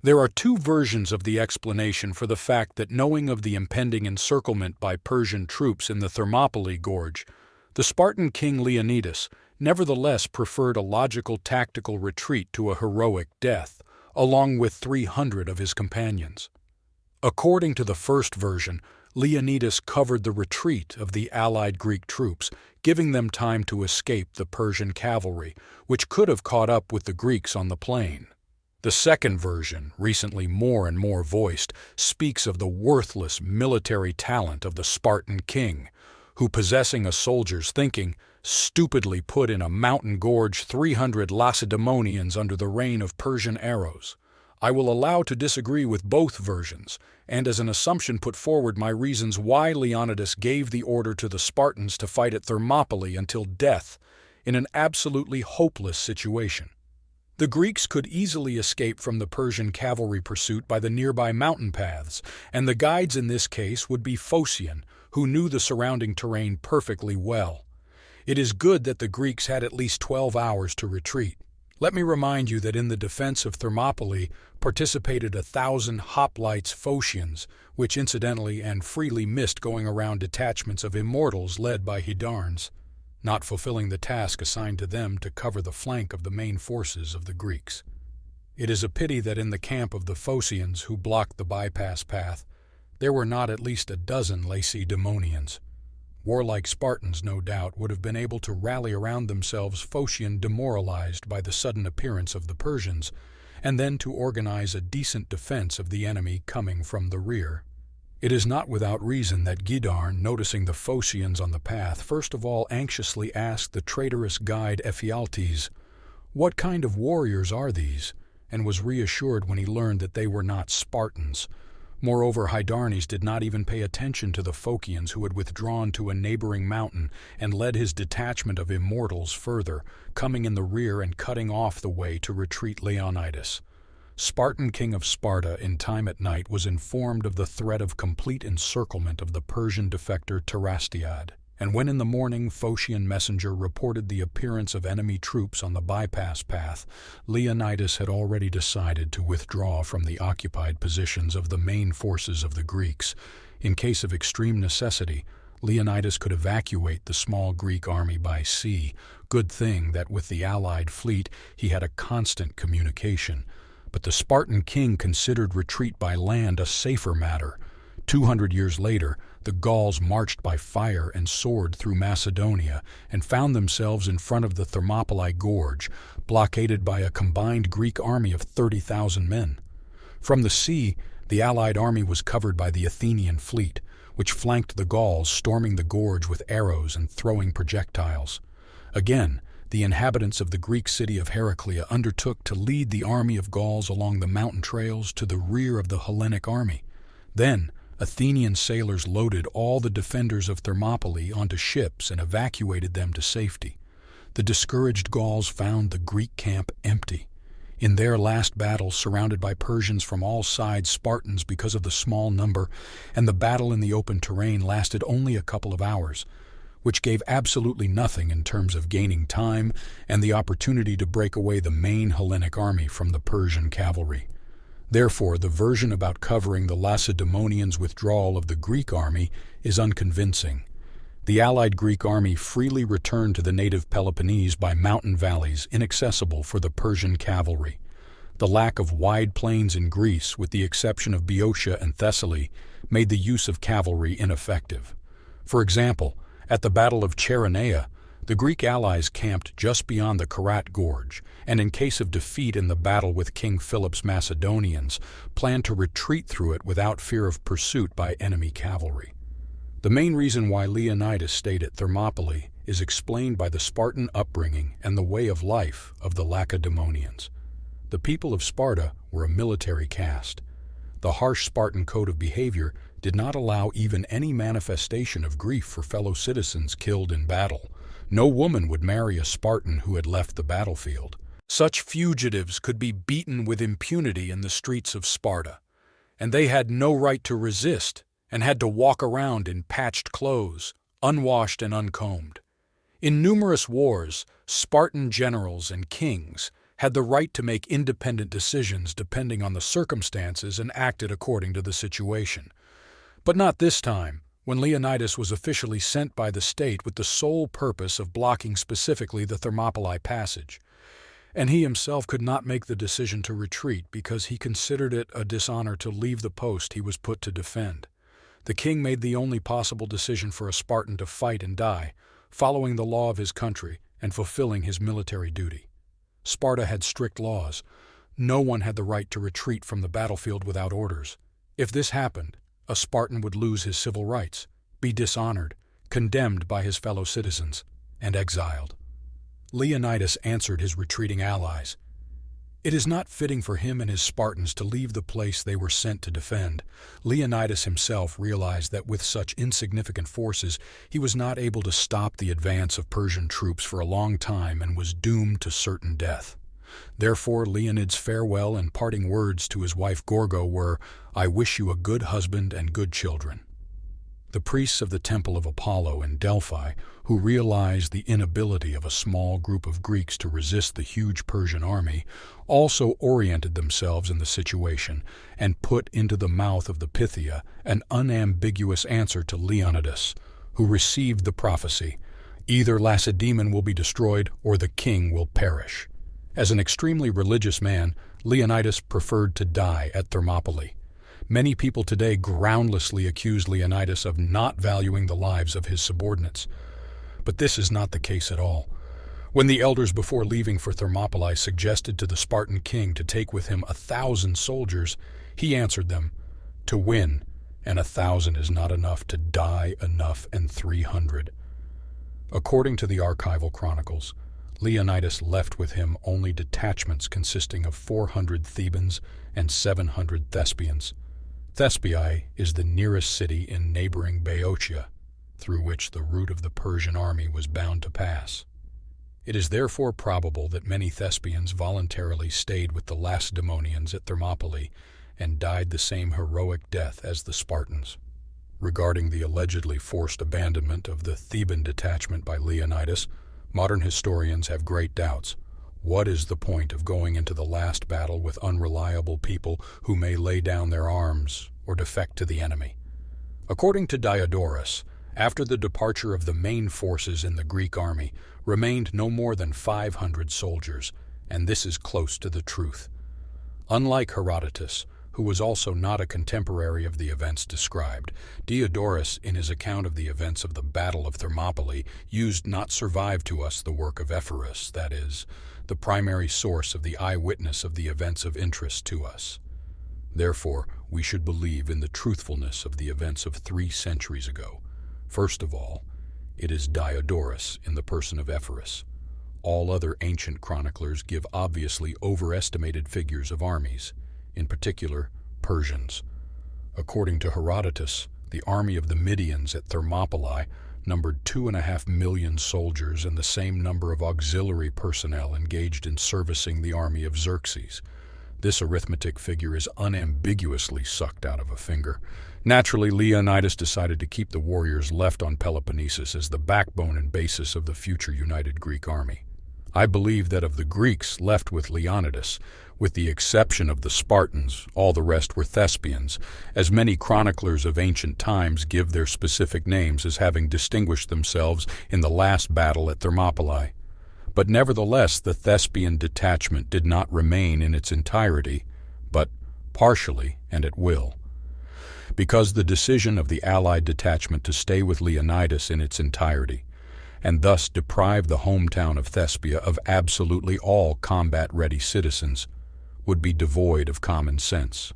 There are two versions of the explanation for the fact that, knowing of the impending encirclement by Persian troops in the Thermopylae gorge, the Spartan king Leonidas nevertheless preferred a logical tactical retreat to a heroic death, along with 300 of his companions. According to the first version, Leonidas covered the retreat of the allied Greek troops, giving them time to escape the Persian cavalry, which could have caught up with the Greeks on the plain. The second version, recently more and more voiced, speaks of the worthless military talent of the Spartan king, who, possessing a soldier's thinking, stupidly put in a mountain gorge 300 Lacedaemonians under the rain of Persian arrows. I will allow to disagree with both versions, and as an assumption put forward my reasons why Leonidas gave the order to the Spartans to fight at Thermopylae until death, in an absolutely hopeless situation. The Greeks could easily escape from the Persian cavalry pursuit by the nearby mountain paths, and the guides in this case would be Phocion, who knew the surrounding terrain perfectly well. It is good that the Greeks had at least 12 hours to retreat. Let me remind you that in the defense of Thermopylae participated 1,000 hoplites Phocians, which incidentally and freely missed going around detachments of immortals led by Hydarnes, not fulfilling the task assigned to them to cover the flank of the main forces of the Greeks. It is a pity that in the camp of the Phocians who blocked the bypass path, there were not at least a dozen Lacedaemonians. Warlike Spartans, no doubt, would have been able to rally around themselves Phocian demoralized by the sudden appearance of the Persians, and then to organize a decent defense of the enemy coming from the rear. It is not without reason that Hydarne, noticing the Phocians on the path, first of all anxiously asked the traitorous guide Ephialtes, "What kind of warriors are these?" and was reassured when he learned that they were not Spartans. Moreover, Hydarnes did not even pay attention to the Phocians who had withdrawn to a neighboring mountain and led his detachment of immortals further, coming in the rear and cutting off the way to retreat Leonidas. Spartan king of Sparta in time at night was informed of the threat of complete encirclement of the Persian defector Tarastiad, and when in the morning Phocian messenger reported the appearance of enemy troops on the bypass path, Leonidas had already decided to withdraw from the occupied positions of the main forces of the Greeks. In case of extreme necessity, Leonidas could evacuate the small Greek army by sea. Good thing that with the allied fleet he had a constant communication. But the Spartan king considered retreat by land a safer matter. 200 years later, the Gauls marched by fire and sword through Macedonia and found themselves in front of the Thermopylae gorge, blockaded by a combined Greek army of 30,000 men. From the sea, the allied army was covered by the Athenian fleet, which flanked the Gauls, storming the gorge with arrows and throwing projectiles. Again, the inhabitants of the Greek city of Heraclea undertook to lead the army of Gauls along the mountain trails to the rear of the Hellenic army. Then, Athenian sailors loaded all the defenders of Thermopylae onto ships and evacuated them to safety. The discouraged Gauls found the Greek camp empty. In their last battle, surrounded by Persians from all sides, Spartans because of the small number, and the battle in the open terrain lasted only a couple of hours, which gave absolutely nothing in terms of gaining time and the opportunity to break away the main Hellenic army from the Persian cavalry. Therefore, the version about covering the Lacedaemonians' withdrawal of the Greek army is unconvincing. The allied Greek army freely returned to the native Peloponnese by mountain valleys inaccessible for the Persian cavalry. The lack of wide plains in Greece, with the exception of Boeotia and Thessaly, made the use of cavalry ineffective. For example, at the Battle of Cheronea, the Greek allies camped just beyond the Karat Gorge, and in case of defeat in the battle with King Philip's Macedonians, planned to retreat through it without fear of pursuit by enemy cavalry. The main reason why Leonidas stayed at Thermopylae is explained by the Spartan upbringing and the way of life of the Lacedaemonians. The people of Sparta were a military caste. The harsh Spartan code of behavior did not allow even any manifestation of grief for fellow citizens killed in battle. No woman would marry a Spartan who had left the battlefield. Such fugitives could be beaten with impunity in the streets of Sparta, and they had no right to resist and had to walk around in patched clothes, unwashed and uncombed. In numerous wars, Spartan generals and kings had the right to make independent decisions depending on the circumstances and acted according to the situation. But not this time, when Leonidas was officially sent by the state with the sole purpose of blocking specifically the Thermopylae passage. And he himself could not make the decision to retreat because he considered it a dishonor to leave the post he was put to defend. The king made the only possible decision for a Spartan to fight and die, following the law of his country and fulfilling his military duty. Sparta had strict laws. No one had the right to retreat from the battlefield without orders. If this happened, a Spartan would lose his civil rights, be dishonored, condemned by his fellow citizens, and exiled. Leonidas answered his retreating allies. It is not fitting for him and his Spartans to leave the place they were sent to defend. Leonidas himself realized that with such insignificant forces, he was not able to stop the advance of Persian troops for a long time and was doomed to certain death. Therefore, Leonid's farewell and parting words to his wife Gorgo were, "I wish you a good husband and good children." The priests of the Temple of Apollo in Delphi, who realized the inability of a small group of Greeks to resist the huge Persian army, also oriented themselves in the situation and put into the mouth of the Pythia an unambiguous answer to Leonidas, who received the prophecy, "Either Lacedaemon will be destroyed or the king will perish." As an extremely religious man, Leonidas preferred to die at Thermopylae. Many people today groundlessly accuse Leonidas of not valuing the lives of his subordinates. But this is not the case at all. When the elders before leaving for Thermopylae suggested to the Spartan king to take with him 1,000 soldiers, he answered them, "To win, and 1,000 is not enough, to die enough and 300. According to the archival chronicles, Leonidas left with him only detachments consisting of 400 Thebans and 700 Thespians. Thespiae is the nearest city in neighboring Boeotia, through which the route of the Persian army was bound to pass. It is therefore probable that many Thespians voluntarily stayed with the Lacedaemonians at Thermopylae and died the same heroic death as the Spartans. Regarding the allegedly forced abandonment of the Theban detachment by Leonidas, modern historians have great doubts. What is the point of going into the last battle with unreliable people who may lay down their arms or defect to the enemy? According to Diodorus, after the departure of the main forces in the Greek army, remained no more than 500 soldiers, and this is close to the truth. Unlike Herodotus, who was also not a contemporary of the events described, Diodorus, in his account of the events of the Battle of Thermopylae, used not survived to us the work of Ephorus, that is, the primary source of the eyewitness of the events of interest to us. Therefore, we should believe in the truthfulness of the events of 3 centuries ago. First of all, it is Diodorus in the person of Ephorus. All other ancient chroniclers give obviously overestimated figures of armies, in particular Persians. According to Herodotus, the army of the Medians at Thermopylae numbered 2.5 million soldiers and the same number of auxiliary personnel engaged in servicing the army of Xerxes. This arithmetic figure is unambiguously sucked out of a finger. Naturally, Leonidas decided to keep the warriors left on Peloponnesus as the backbone and basis of the future united Greek army. I believe that of the Greeks left with Leonidas, with the exception of the Spartans, all the rest were Thespians, as many chroniclers of ancient times give their specific names as having distinguished themselves in the last battle at Thermopylae. But nevertheless, the Thespian detachment did not remain in its entirety, but partially and at will. Because the decision of the allied detachment to stay with Leonidas in its entirety, and thus deprive the hometown of Thespia of absolutely all combat-ready citizens, would be devoid of common sense.